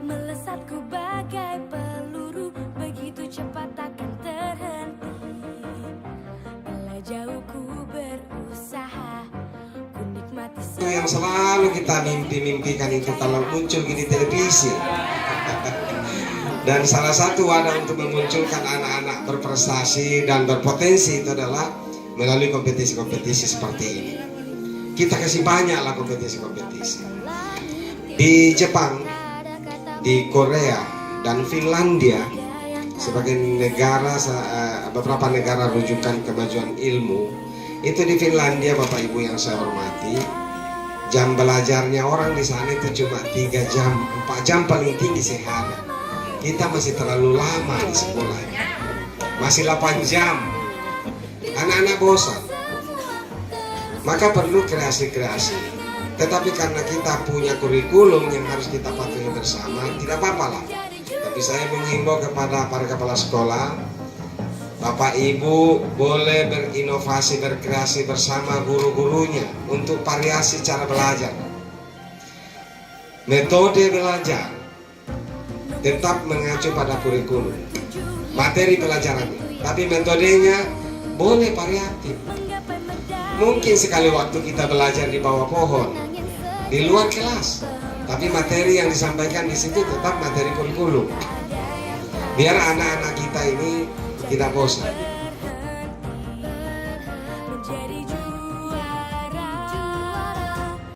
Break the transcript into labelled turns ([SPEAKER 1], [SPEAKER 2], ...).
[SPEAKER 1] melesatku bagai peluru, begitu cepat takkan terhenti. Bila jauh ku berusaha, ku nikmati
[SPEAKER 2] Itu yang selalu kita mimpi-mimpikan itu kalau muncul di televisi. Dan salah satu wadah untuk memunculkan anak-anak berprestasi dan berpotensi itu adalah melalui kompetisi-kompetisi seperti ini. Kita kasih banyaklah kompetisi-kompetisi. Di Jepang, di Korea, dan Finlandia sebagai negara, beberapa negara rujukan kemajuan ilmu, itu di Finlandia, Bapak Ibu yang saya hormati, jam belajarnya orang di sana itu cuma 3 jam, 4 jam paling tinggi sehari. Kita masih terlalu lama di sekolah, masih 8 jam, anak-anak bosan. Maka perlu kreasi-kreasi. Tetapi karena kita punya kurikulum yang harus kita patuhi bersama, tidak apa-apa lah. Tapi saya menghimbau kepada para kepala sekolah, Bapak Ibu boleh berinovasi, berkreasi bersama guru-gurunya untuk variasi cara belajar. Metode belajar tetap mengacu pada kurikulum, materi pelajarannya, tapi metodenya boleh variatif. Mungkin sekali waktu kita belajar di bawah pohon, di luar kelas, tapi materi yang disampaikan di situ tetap materi kurikulum. Biar anak-anak kita ini tidak bosan.